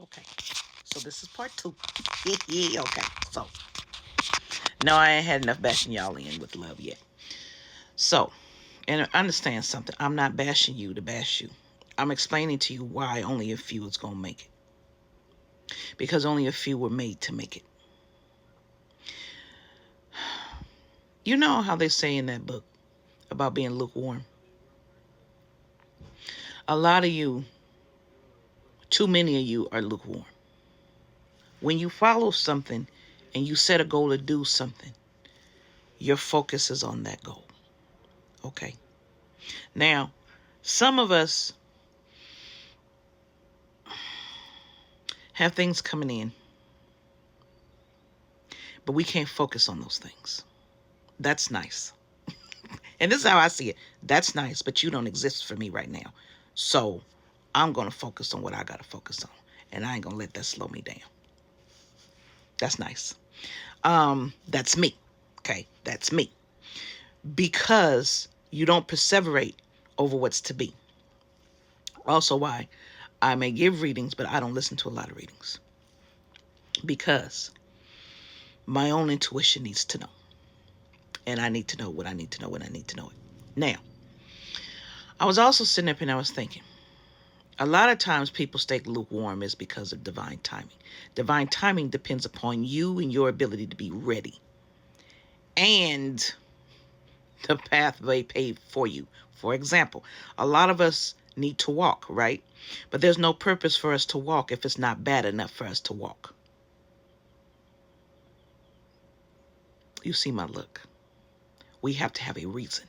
Okay. So this is part two. Okay. So no, I ain't had enough bashing y'all in with love yet. So, and understand something. I'm not bashing you to bash you. I'm explaining to you why only a few is gonna make it. Because only a few were made to make it. You know how they say in that book about being lukewarm? A lot of you, too many of you, are lukewarm. When you follow something and you set a goal to do something, your focus is on that goal. Okay. Now, some of us have things coming in, but we can't focus on those things. That's nice. And this is how I see it. That's nice, but you don't exist for me right now. So I'm going to focus on what I got to focus on. And I ain't going to let that slow me down. That's nice. That's me. Okay. That's me. Because you don't perseverate over what's to be. Also, why I may give readings, but I don't listen to a lot of readings. Because my own intuition needs to know. And I need to know what I need to know when I need to know it. Now, I was also sitting up and I was thinking, a lot of times people stay lukewarm is because of divine timing. Divine timing depends upon you and your ability to be ready. And the pathway paved for you. For example, a lot of us need to walk, right? But there's no purpose for us to walk if it's not bad enough for us to walk. You see my look. We have to have a reason.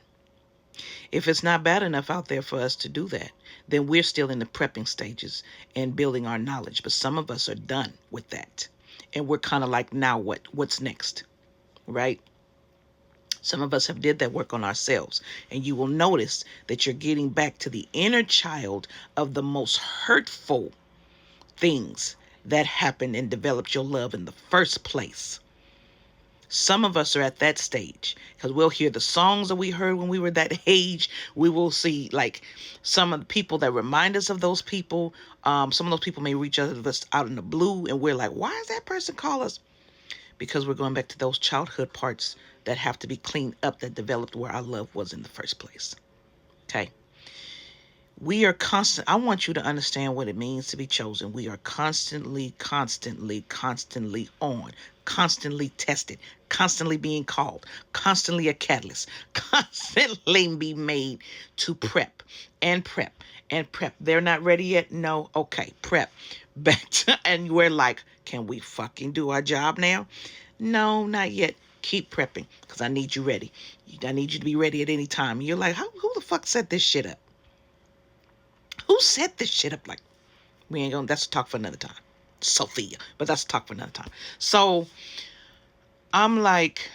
If it's not bad enough out there for us to do that, then we're still in the prepping stages and building our knowledge. But some of us are done with that. And we're kind of like, now what? What's next? Right? Some of us have did that work on ourselves. And you will notice that you're getting back to the inner child of the most hurtful things that happened and developed your love in the first place. Some of us are at that stage because we'll hear the songs that we heard when we were that age. We will see like some of the people that remind us of those people. Some of those people may reach out to us out in the blue and we're like, why is that person call us? Because we're going back to those childhood parts that have to be cleaned up that developed where our love was in the first place. Okay. We are constant. I want you to understand what it means to be chosen. We are constantly, constantly, constantly on, constantly tested, constantly being called, constantly a catalyst, constantly be made to prep and prep and prep. They're not ready yet. No. Okay. Prep back to, and we're like, can we fucking do our job now? No, not yet. Keep prepping because I need you ready. I need you to be ready at any time. And you're like, who the fuck set this shit up? Who set this shit up? Like, we ain't gonna, that's a talk for another time. Sophia, but that's a talk for another time. So I'm like,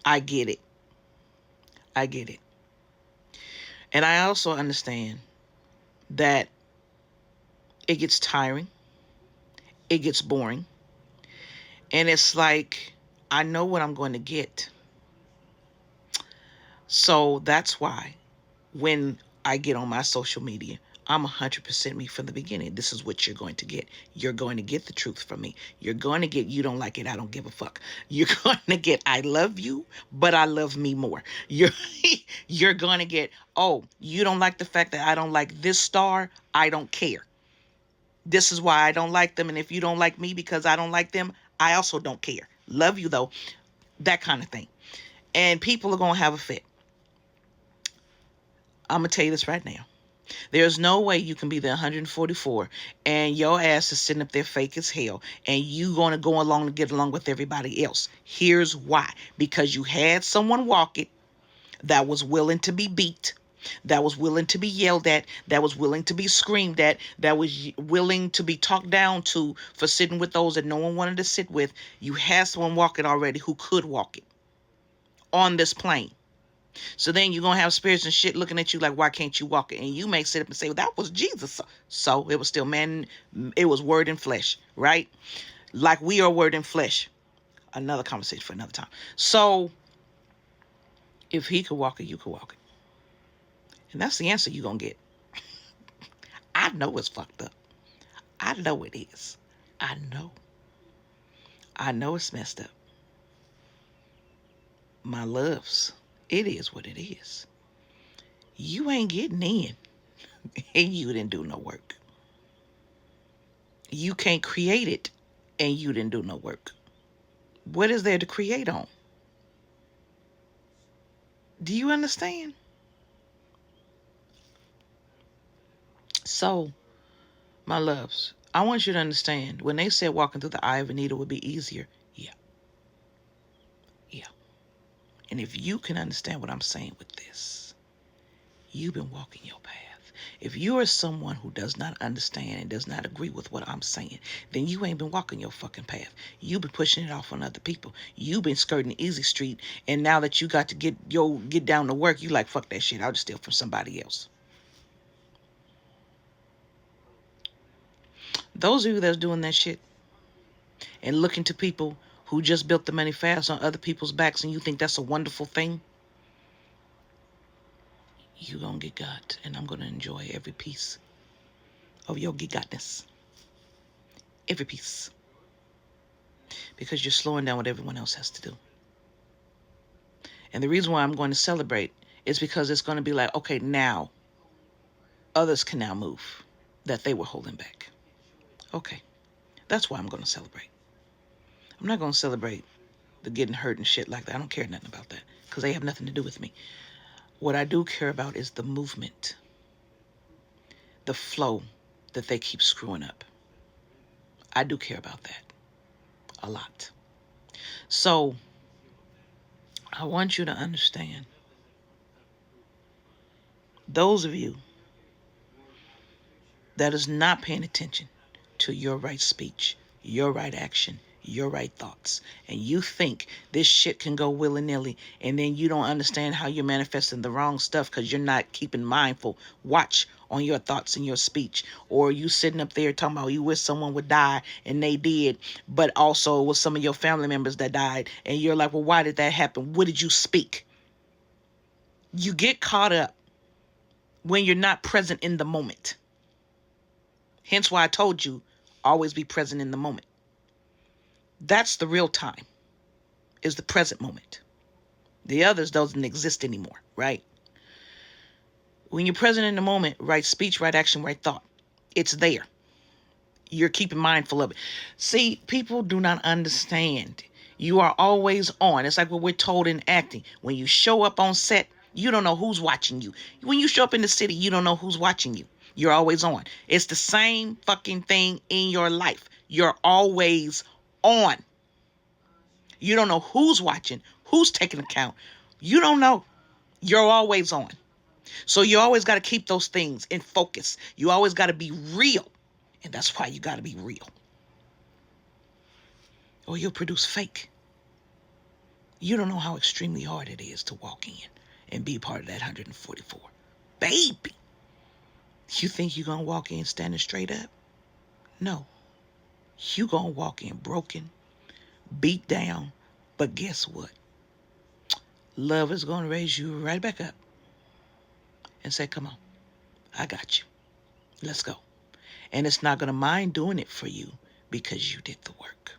I get it. I get it. And I also understand that it gets tiring. It gets boring. And it's like, I know what I'm going to get. So that's why when I get on my social media, I'm 100% me from the beginning. This is what you're going to get. You're going to get the truth from me. You're going to get, you don't like it, I don't give a fuck. You're going to get, I love you, but I love me more. You're going to get, oh, you don't like the fact that I don't like this star, I don't care. This is why I don't like them. And if you don't like me because I don't like them, I also don't care. Love you though. That kind of thing. And people are going to have a fit. I'm going to tell you this right now. There's no way you can be the 144 and your ass is sitting up there fake as hell and you going to go along to get along with everybody else. Here's why. Because you had someone walk it that was willing to be beat, that was willing to be yelled at, that was willing to be screamed at, that was willing to be talked down to for sitting with those that no one wanted to sit with. You had someone walk it already who could walk it on this plane. So then you're going to have spirits and shit looking at you like, why can't you walk it? And you may sit up and say, well, that was Jesus. So it was still man. It was word and flesh, right? Like we are word and flesh. Another conversation for another time. So if he could walk it, you could walk it. And that's the answer you're going to get. I know it's fucked up. I know it is. I know. I know it's messed up. My loves, it is what it is. You ain't getting in, and you didn't do no work. You can't create it, and you didn't do no work. What is there to create on? Do you understand? So, my loves, I want you to understand, when they said walking through the eye of a needle would be easier, yeah, yeah. And if you can understand what I'm saying with this, you've been walking your path. If you are someone who does not understand and does not agree with what I'm saying, then you ain't been walking your fucking path. You've been pushing it off on other people. You've been skirting the easy street, and now that you got to get down to work, you like, fuck that shit. I'll just steal from somebody else. Those of you that's doing that shit and looking to people who just built the money fast on other people's backs, and you think that's a wonderful thing, you gonna get got, and I'm gonna enjoy every piece of your get gotness. Every piece. Because you're slowing down what everyone else has to do. And the reason why I'm going to celebrate is because it's going to be like, okay, now others can now move that they were holding back. Okay, that's why I'm going to celebrate. I'm not going to celebrate the getting hurt and shit like that. I don't care nothing about that because they have nothing to do with me. What I do care about is the movement, the flow that they keep screwing up. I do care about that a lot. So I want you to understand, those of you that is not paying attention to your right speech, your right action, your right thoughts, and you think this shit can go willy-nilly, and then you don't understand how you're manifesting the wrong stuff because you're not keeping mindful watch on your thoughts and your speech, or you sitting up there talking about you wish someone would die and they did, but also with some of your family members that died, and you're like, well, why did that happen? What did you speak? You get caught up when you're not present in the moment. Hence why I told you, always be present in the moment. That's the real time, is the present moment. The others doesn't exist anymore, right? When you're present in the moment, right speech, right action, right thought, it's there. You're keeping mindful of it. See, people do not understand. You are always on. It's like what we're told in acting. When you show up on set, you don't know who's watching you. When you show up in the city, you don't know who's watching you. You're always on. It's the same fucking thing in your life. You're always on. You don't know who's watching, who's taking account. You don't know. You're always on. So you always got to keep those things in focus. You always got to be real. And that's why you got to be real. Or you'll produce fake. You don't know how extremely hard it is to walk in and be part of that 144. Baby. You think you're going to walk in standing straight up? No. You going to walk in broken, beat down. But guess what? Love is going to raise you right back up and say, come on, I got you. Let's go. And it's not going to mind doing it for you because you did the work.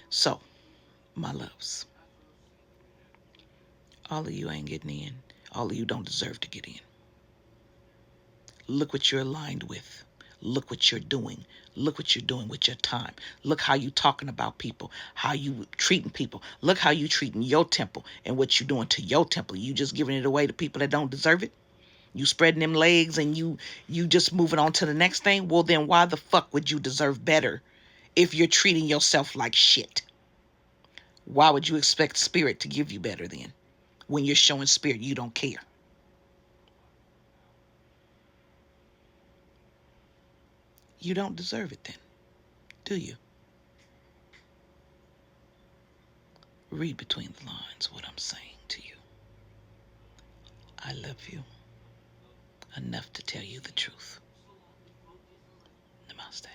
So, my loves, all of you ain't getting in. All of you don't deserve to get in. Look what you're aligned with. Look what you're doing. Look what you're doing with your time. Look how you talking about people, how you treating people. Look how you treating your temple and what you doing to your temple. You just giving it away to people that don't deserve it. You spreading them legs and you just moving on to the next thing. Well, then why the fuck would you deserve better if you're treating yourself like shit? Why would you expect spirit to give you better then? When you're showing spirit, you don't care. You don't deserve it then, do you? Read between the lines what I'm saying to you. I love you enough to tell you the truth. Namaste.